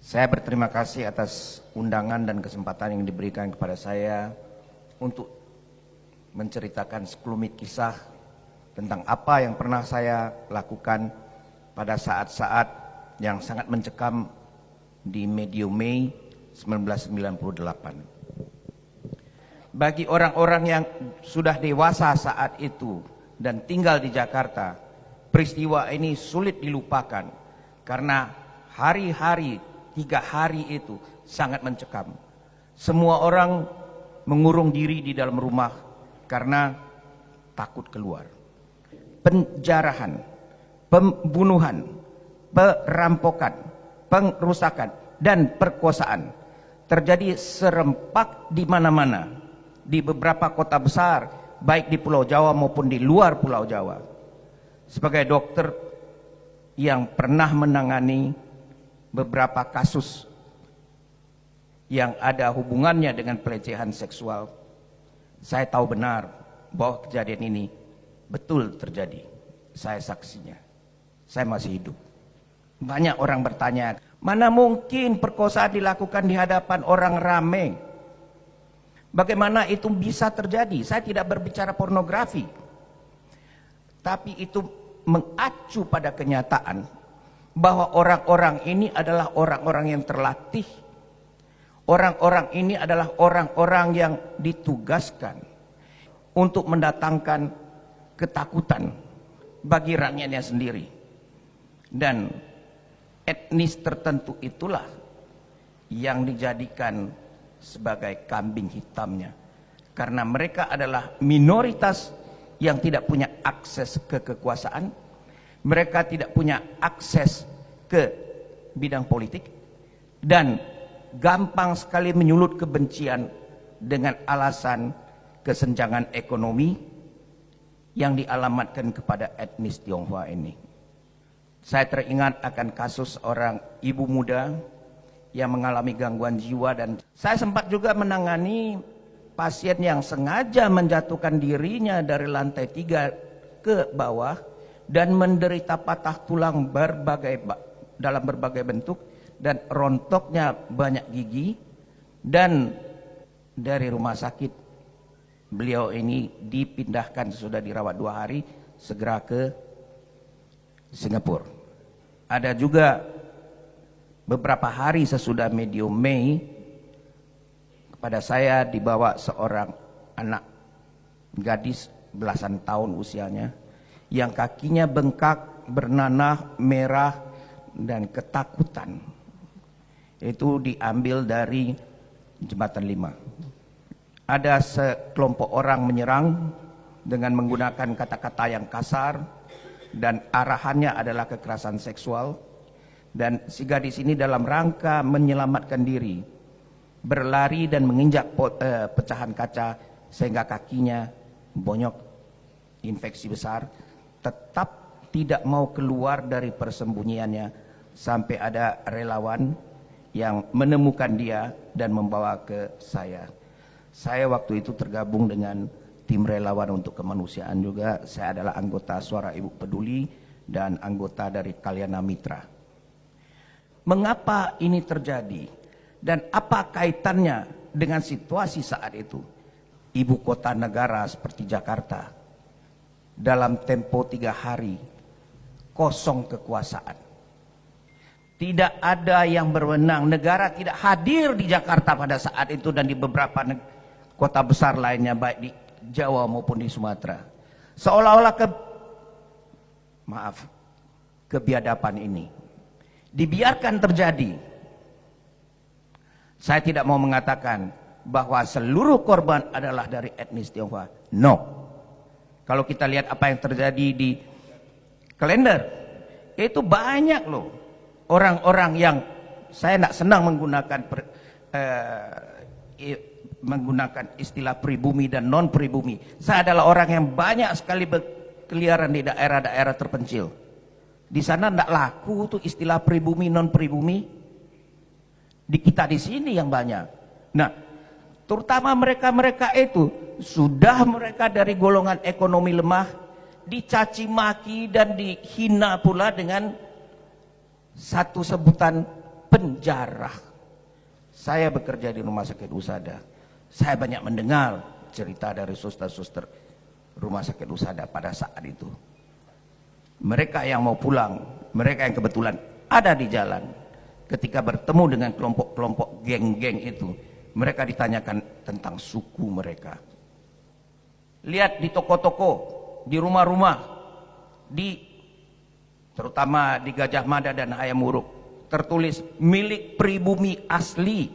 Saya berterima kasih atas undangan dan kesempatan yang diberikan kepada saya untuk menceritakan sekelumit kisah tentang apa yang pernah saya lakukan pada saat-saat yang sangat mencekam di medium Mei 1998. Bagi orang-orang yang sudah dewasa saat itu dan tinggal di Jakarta, peristiwa ini sulit dilupakan karena hari-hari 3 hari itu sangat mencekam. Semua orang mengurung diri di dalam rumah karena takut keluar. Penjarahan, pembunuhan, perampokan, pengrusakan, dan perkosaan terjadi serempak di mana-mana, di beberapa kota besar, baik di Pulau Jawa maupun di luar Pulau Jawa. Sebagai dokter yang pernah menangani beberapa kasus yang ada hubungannya dengan pelecehan seksual, saya tahu benar bahwa kejadian ini betul terjadi. Saya saksinya. Saya masih hidup. Banyak orang bertanya, mana mungkin perkosaan dilakukan di hadapan orang ramai? Bagaimana itu bisa terjadi? Saya tidak berbicara pornografi, tapi itu mengacu pada kenyataan bahwa orang-orang ini adalah orang-orang yang terlatih. Orang-orang ini adalah orang-orang yang ditugaskan untuk mendatangkan ketakutan bagi rakyatnya sendiri. Dan etnis tertentu itulah yang dijadikan sebagai kambing hitamnya. Karena mereka adalah minoritas yang tidak punya akses ke kekuasaan. Mereka tidak punya akses ke bidang politik dan gampang sekali menyulut kebencian dengan alasan kesenjangan ekonomi yang dialamatkan kepada etnis Tionghoa ini. Saya teringat akan kasus seorang ibu muda yang mengalami gangguan jiwa, dan saya sempat juga menangani pasien yang sengaja menjatuhkan dirinya dari lantai 3 ke bawah dan menderita patah tulang dalam berbagai bentuk dan rontoknya banyak gigi. Dan dari rumah sakit beliau ini dipindahkan sesudah dirawat 2 hari segera ke Singapura. Ada juga beberapa hari sesudah medium Mei, kepada saya dibawa seorang anak gadis belasan tahun usianya yang kakinya bengkak, bernanah, merah, dan ketakutan. Itu diambil dari Jembatan 5. Ada sekelompok orang menyerang dengan menggunakan kata-kata yang kasar dan arahannya adalah kekerasan seksual. Dan si gadis ini dalam rangka menyelamatkan diri, berlari dan menginjak pecahan kaca sehingga kakinya bonyok, infeksi besar. Tetap tidak mau keluar dari persembunyiannya sampai ada relawan yang menemukan dia dan membawa ke saya. Saya waktu itu tergabung dengan tim relawan untuk kemanusiaan juga. Saya adalah anggota Suara Ibu Peduli dan anggota dari Kalyana Mitra. Mengapa ini terjadi dan apa kaitannya dengan situasi saat itu? Ibu kota negara seperti Jakarta dalam tempo 3 hari kosong kekuasaan. Tidak ada yang berwenang. Negara tidak hadir di Jakarta pada saat itu dan di beberapa kota besar lainnya, baik di Jawa maupun di Sumatera. Seolah-olah kebiadaban ini dibiarkan terjadi. Saya tidak mau mengatakan bahwa seluruh korban adalah dari etnis Tionghoa. No. Kalau kita lihat apa yang terjadi di kalender, itu banyak loh orang-orang yang, saya tidak senang menggunakan istilah pribumi dan non pribumi. Saya adalah orang yang banyak sekali berkeliaran di daerah-daerah terpencil. Di sana tidak laku tuh istilah pribumi non pribumi. Di kita di sini yang banyak. Nah, terutama mereka-mereka itu sudah mereka dari golongan ekonomi lemah, dicaci maki dan dihina pula dengan satu sebutan penjara. Saya bekerja di rumah sakit Husada. Saya banyak mendengar cerita dari suster-suster rumah sakit Husada pada saat itu. Mereka yang mau pulang, mereka yang kebetulan ada di jalan, ketika bertemu dengan kelompok-kelompok geng-geng itu, mereka ditanyakan tentang suku mereka. Lihat di toko-toko, di rumah-rumah, terutama di Gajah Mada dan Hayam Wuruk, tertulis milik pribumi asli.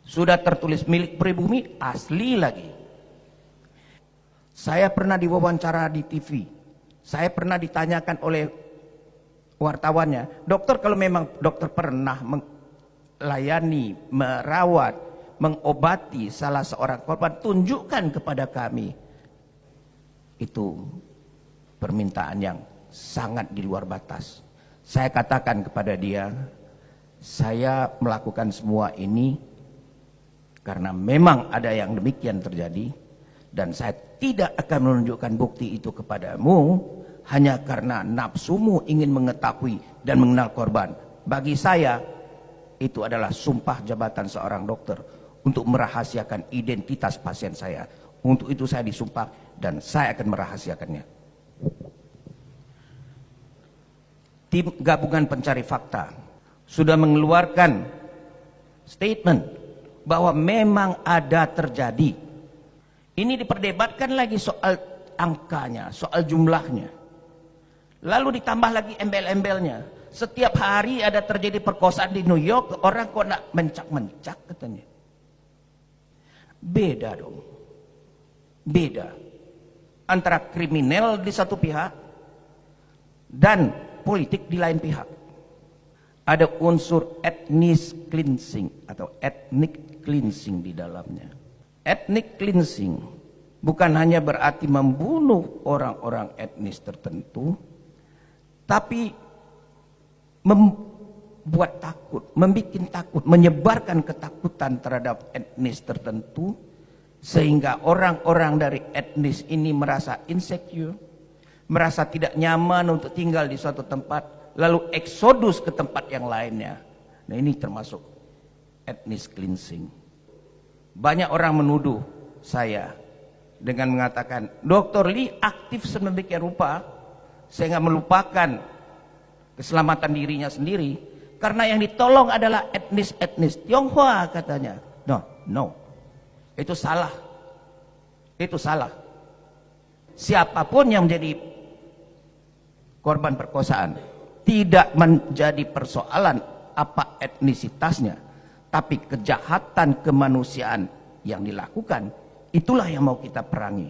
Sudah tertulis milik pribumi asli lagi. Saya pernah diwawancara di TV. Saya pernah ditanyakan oleh wartawannya, dokter, kalau memang dokter pernah melayani, merawat, mengobati salah seorang korban, tunjukkan kepada kami. Itu permintaan yang sangat di luar batas. Saya katakan kepada dia, saya melakukan semua ini karena memang ada yang demikian terjadi, dan saya tidak akan menunjukkan bukti itu kepadamu hanya karena nafsumu ingin mengetahui dan mengenal korban. Bagi saya itu adalah sumpah jabatan seorang dokter untuk merahasiakan identitas pasien saya. Untuk itu saya disumpah dan saya akan merahasiakannya. Tim gabungan pencari fakta sudah mengeluarkan statement bahwa memang ada terjadi. Ini diperdebatkan lagi soal angkanya, soal jumlahnya. Lalu ditambah lagi embel-embelnya. Setiap hari ada terjadi perkosaan di New York, orang kok nak mencak-mencak katanya. Beda dong. Beda. Antara kriminal di satu pihak dan politik di lain pihak. Ada unsur ethnic cleansing atau ethnic cleansing di dalamnya. Ethnic cleansing bukan hanya berarti membunuh orang-orang etnis tertentu, tapi membuat takut, membuat takut, menyebarkan ketakutan terhadap etnis tertentu, sehingga orang-orang dari etnis ini merasa insecure, merasa tidak nyaman untuk tinggal di suatu tempat, lalu eksodus ke tempat yang lainnya. Nah, ini termasuk ethnic cleansing. Banyak orang menuduh saya dengan mengatakan, Dr. Lee aktif sedemikian rupa sehingga melupakan keselamatan dirinya sendiri, karena yang ditolong adalah etnis Tionghoa katanya. No. Itu salah. Itu salah. Siapapun yang menjadi korban perkosaan, tidak menjadi persoalan apa etnisitasnya, tapi kejahatan kemanusiaan yang dilakukan, itulah yang mau kita perangi.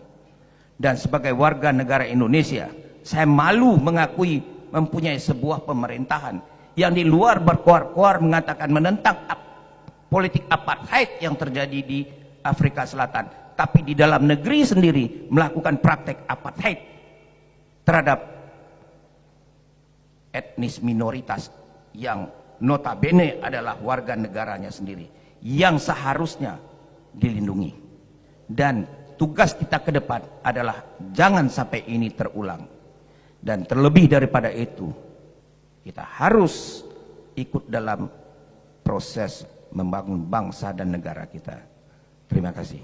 Dan sebagai warga negara Indonesia, saya malu mengakui mempunyai sebuah pemerintahan yang di luar berkoar-koar mengatakan menentang politik apartheid yang terjadi di Afrika Selatan, tapi di dalam negeri sendiri melakukan praktek apartheid terhadap etnis minoritas yang notabene adalah warga negaranya sendiri, yang seharusnya dilindungi. Dan tugas kita ke depan adalah jangan sampai ini terulang. Dan terlebih daripada itu, kita harus ikut dalam proses membangun bangsa dan negara kita. Terima kasih.